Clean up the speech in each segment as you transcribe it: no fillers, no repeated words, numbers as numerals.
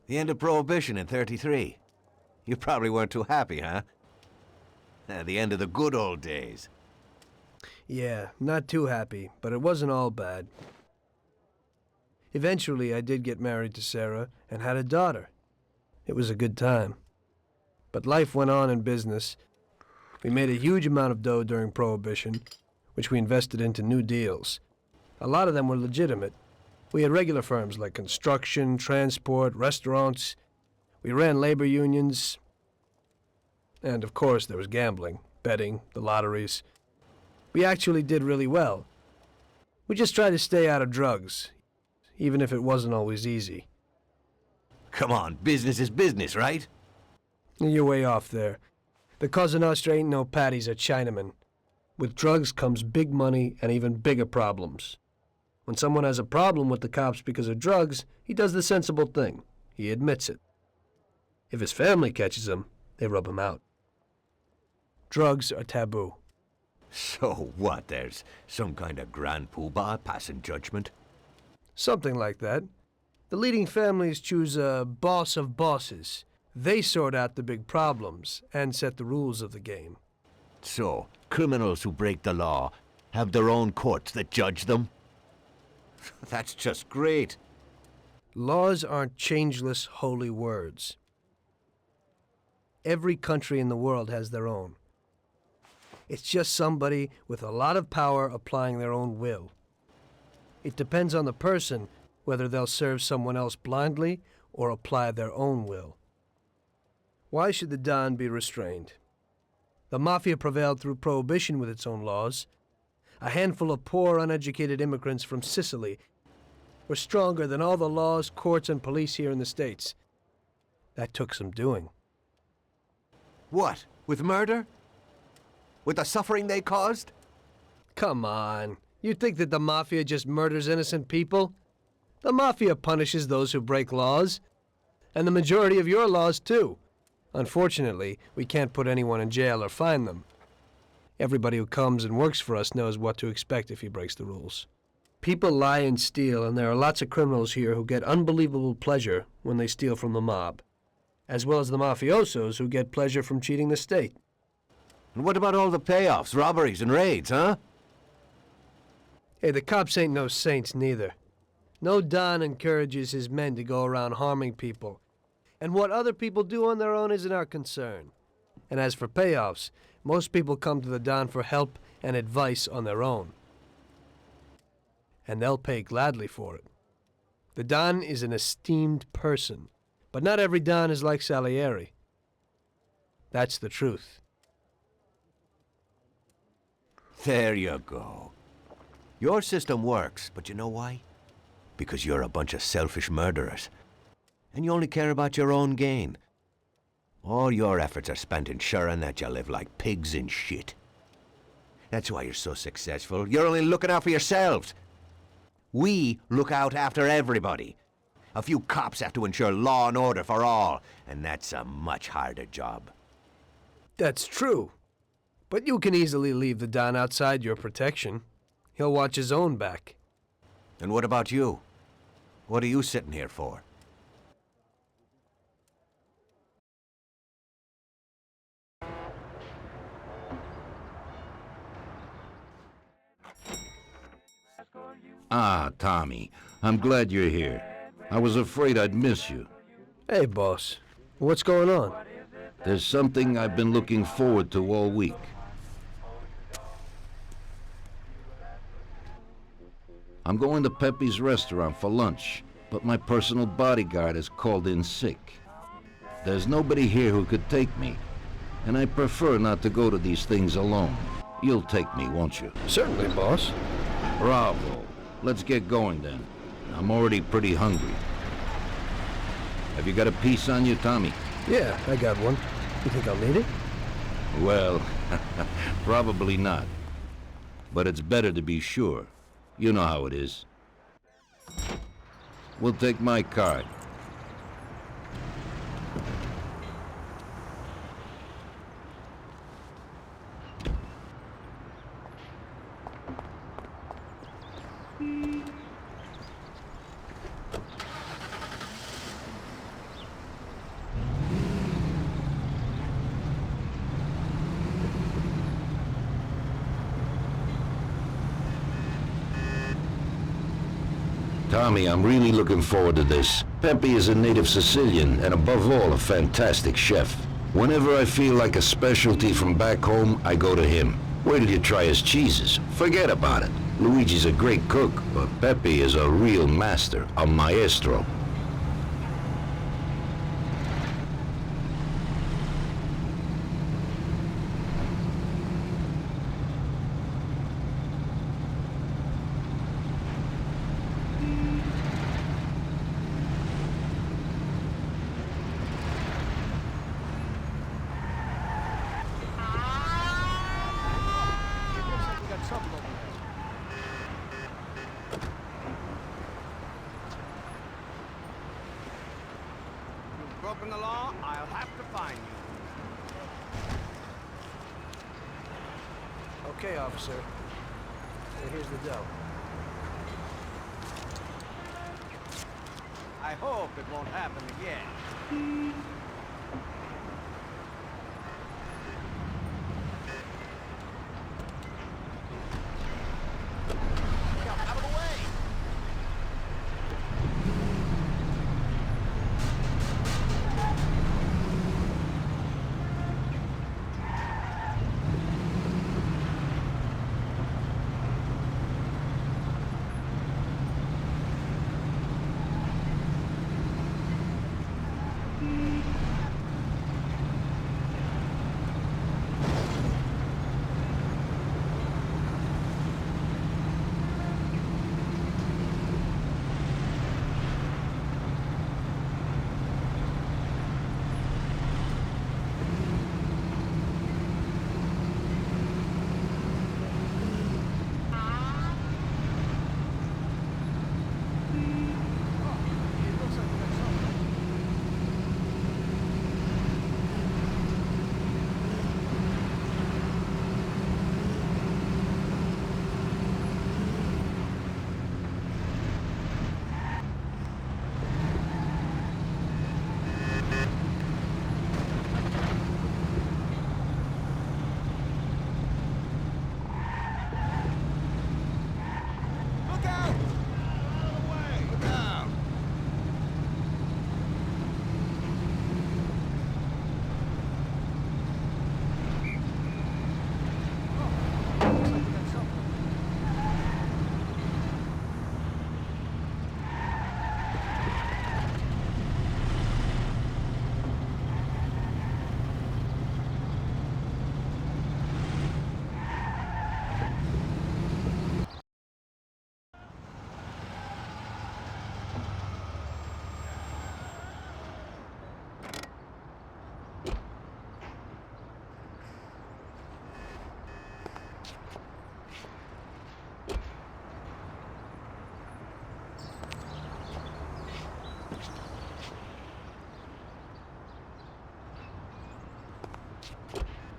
The end of Prohibition in '33. You probably weren't too happy, huh? The end of the good old days. Yeah, not too happy, but it wasn't all bad. Eventually, I did get married to Sarah and had a daughter. It was a good time. But life went on in business. We made a huge amount of dough during Prohibition, which we invested into new deals. A lot of them were legitimate. We had regular firms like construction, transport, restaurants. We ran labor unions. And of course, there was gambling, betting, the lotteries. We actually did really well. We just tried to stay out of drugs, even if it wasn't always easy. Come on, business is business, right? You're way off there. The Cosa Nostra ain't no patties or Chinamen. With drugs comes big money and even bigger problems. When someone has a problem with the cops because of drugs, he does the sensible thing. He admits it. If his family catches him, they rub him out. Drugs are taboo. So what, there's some kind of grand poobah passing judgment? Something like that. The leading families choose a boss of bosses. They sort out the big problems and set the rules of the game. So, criminals who break the law have their own courts that judge them? That's just great. Laws aren't changeless holy words. Every country in the world has their own. It's just somebody with a lot of power applying their own will. It depends on the person whether they'll serve someone else blindly or apply their own will. Why should the Don be restrained? The Mafia prevailed through Prohibition with its own laws. A handful of poor, uneducated immigrants from Sicily were stronger than all the laws, courts, and police here in the States. That took some doing. What, with murder? With the suffering they caused? Come on. You think that the Mafia just murders innocent people? The Mafia punishes those who break laws. And the majority of your laws, too. Unfortunately, we can't put anyone in jail or fine them. Everybody who comes and works for us knows what to expect if he breaks the rules. People lie and steal, and there are lots of criminals here who get unbelievable pleasure when they steal from the mob, as well as the mafiosos who get pleasure from cheating the state. And what about all the payoffs, robberies, and raids, huh? Hey, the cops ain't no saints neither. No Don encourages his men to go around harming people. And what other people do on their own isn't our concern. And as for payoffs, most people come to the Don for help and advice on their own. And they'll pay gladly for it. The Don is an esteemed person, but not every Don is like Salieri. That's the truth. There you go. Your system works, but you know why? Because you're a bunch of selfish murderers. And you only care about your own gain. All your efforts are spent ensuring that you live like pigs in shit. That's why you're so successful. You're only looking out for yourselves. We look out after everybody. A few cops have to ensure law and order for all, and that's a much harder job. That's true. But you can easily leave the Don outside your protection. He'll watch his own back. And what about you? What are you sitting here for? Ah, Tommy, I'm glad you're here. I was afraid I'd miss you. Hey, boss. What's going on? There's something I've been looking forward to all week. I'm going to Pepe's restaurant for lunch, but my personal bodyguard has called in sick. There's nobody here who could take me, and I prefer not to go to these things alone. You'll take me, won't you? Certainly, boss. Bravo. Let's get going then. I'm already pretty hungry. Have you got a piece on you, Tommy? Yeah, I got one. You think I'll need it? Well, probably not. But it's better to be sure. You know how it is. We'll take my card. Tommy, I'm really looking forward to this. Pepe is a native Sicilian, and above all, a fantastic chef. Whenever I feel like a specialty from back home, I go to him. Wait till you try his cheeses. Forget about it. Luigi's a great cook, but Pepe is a real master, a maestro. Broken the law, I'll have to find you. Okay, officer. Here's the dough. I hope it won't happen again. Out of the way!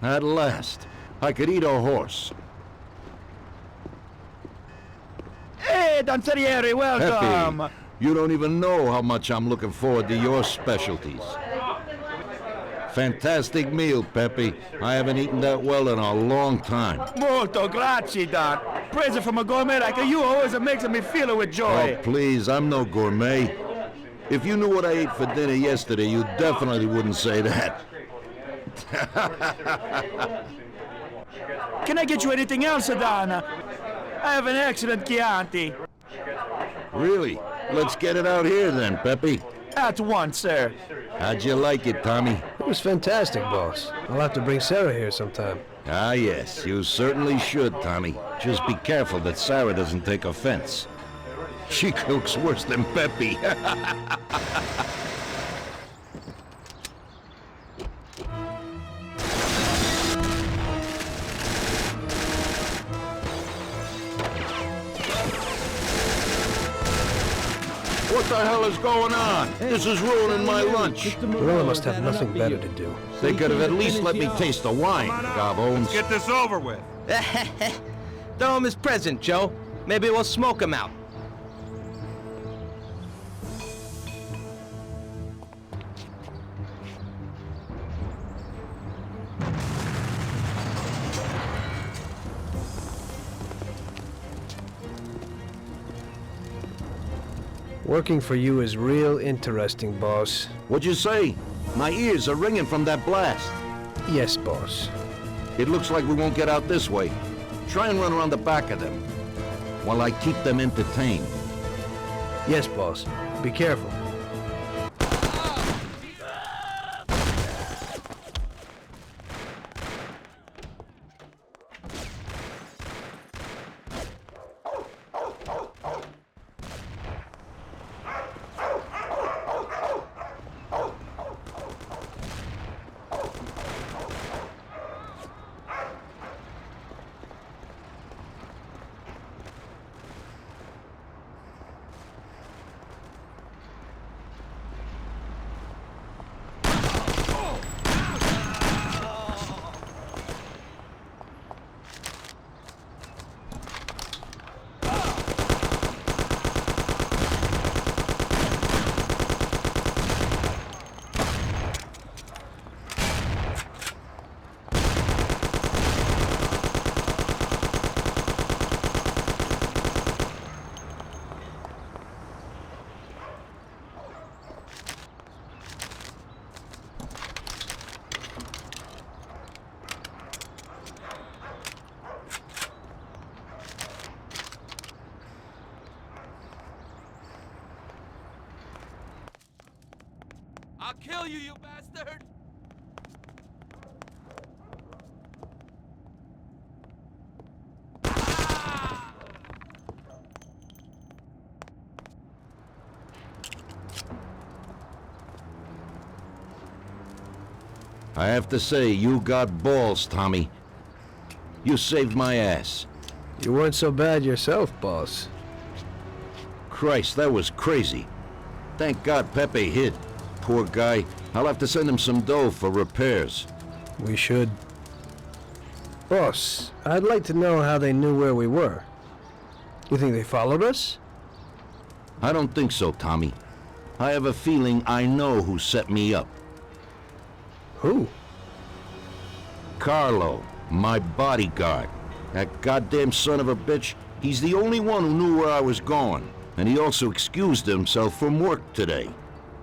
At last, I could eat a horse. Hey, Don Salieri, welcome! Pepe, you don't even know how much I'm looking forward to your specialties. Fantastic meal, Pepe. I haven't eaten that well in a long time. Molto grazie, Don. Praise from a gourmet like you always makes me feel with joy. Oh, please, I'm no gourmet. If you knew what I ate for dinner yesterday, you definitely wouldn't say that. Can I get you anything else, Don? I have an excellent Chianti. Really? Let's get it out here then, Pepe. At once, sir. How'd you like it, Tommy? It was fantastic, boss. I'll have to bring Sarah here sometime. Ah, yes, you certainly should, Tommy. Just be careful that Sarah doesn't take offense. She cooks worse than Pepe. What the hell is going on? This is ruining my lunch. Gorilla must have nothing better to do. They could have at least let me taste the wine, Gobbones. Get this over with. Throw him his present, Joe. Maybe we'll smoke him out. Working for you is real interesting, boss. What'd you say? My ears are ringing from that blast. Yes, boss. It looks like we won't get out this way. Try and run around the back of them while I keep them entertained. Yes, boss. Be careful. I'll kill you, you bastard! I have to say, you got balls, Tommy. You saved my ass. You weren't so bad yourself, boss. Christ, that was crazy. Thank God Pepe hid. Poor guy. I'll have to send him some dough for repairs. We should. Boss, I'd like to know how they knew where we were. You think they followed us? I don't think so, Tommy. I have a feeling I know who set me up. Who? Carlo, my bodyguard. That goddamn son of a bitch, he's the only one who knew where I was going. And he also excused himself from work today.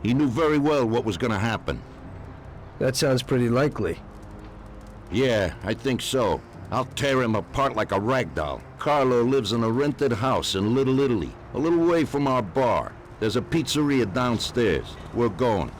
He knew very well what was gonna happen. That sounds pretty likely. Yeah, I think so. I'll tear him apart like a rag doll. Carlo lives in a rented house in Little Italy, a little way from our bar. There's a pizzeria downstairs. We're going.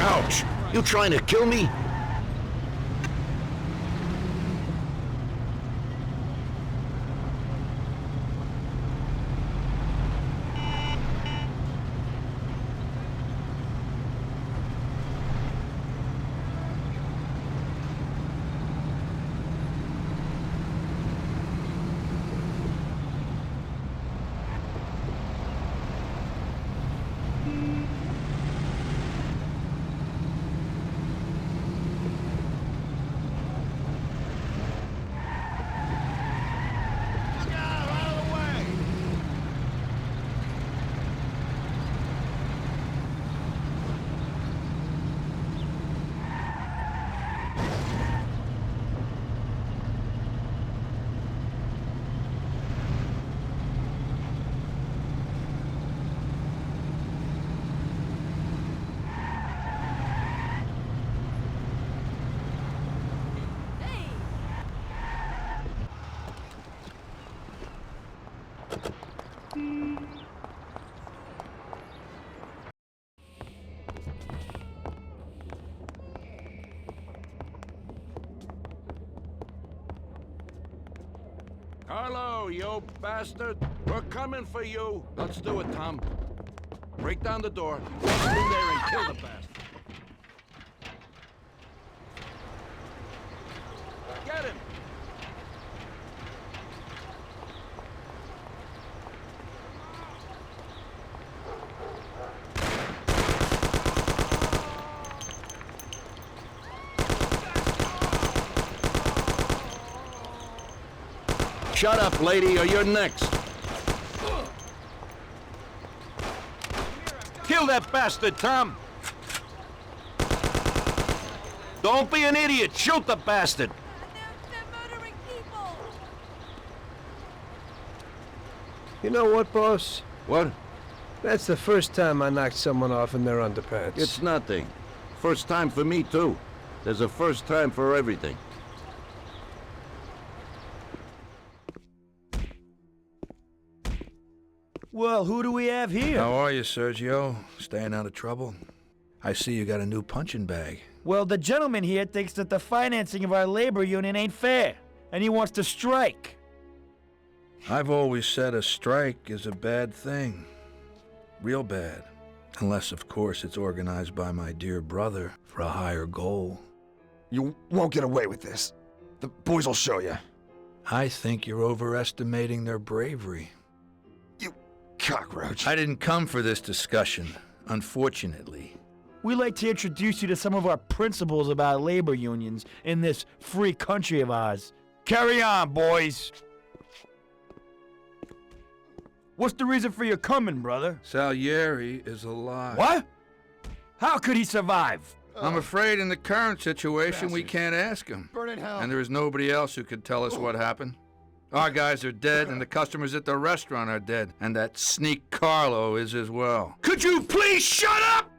Ouch! You trying to kill me? Carlo, you bastard! We're coming for you! Let's do it, Tom. Break down the door, get in there and kill the bastard. Get him! Shut up, lady, or you're next. Kill that bastard, Tom! Don't be an idiot! Shoot the bastard! They're murdering people! You know what, boss? What? That's the first time I knocked someone off in their underpants. It's nothing. First time for me, too. There's a first time for everything. Well, who do we have here? How are you, Sergio? Staying out of trouble? I see you got a new punching bag. Well, the gentleman here thinks that the financing of our labor union ain't fair, and he wants to strike. I've always said a strike is a bad thing. Real bad. Unless, of course, it's organized by my dear brother for a higher goal. You won't get away with this. The boys will show you. I think you're overestimating their bravery. You cockroach. I didn't come for this discussion, unfortunately. We'd like to introduce you to some of our principles about labor unions in this free country of ours. Carry on, boys. What's the reason for your coming, brother? Salieri is alive. What? How could he survive? I'm afraid in the current situation we can't ask him. Burn in hell. And there is nobody else who could tell us what happened. Our guys are dead, and the customers at the restaurant are dead. And that sneak Carlo is as well. Could you please shut up?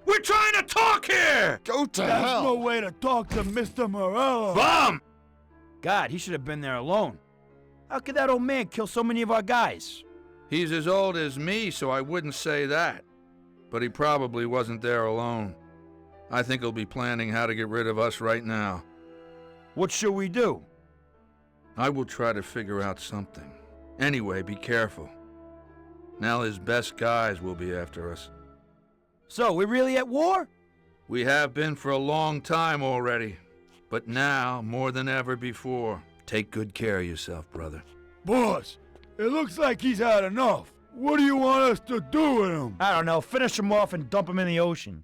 We're trying to talk here! Go to That's hell. no way to talk to Mr. Morello. Bum! God, he should have been there alone. How could that old man kill so many of our guys? He's as old as me, so I wouldn't say that. But he probably wasn't there alone. I think he'll be planning how to get rid of us right now. What should we do? I will try to figure out something. Anyway, be careful. Now his best guys will be after us. So, we're really at war? We have been for a long time already. But now, more than ever before, take good care of yourself, brother. Boss, it looks like he's had enough. What do you want us to do with him? I don't know. Finish him off and dump him in the ocean.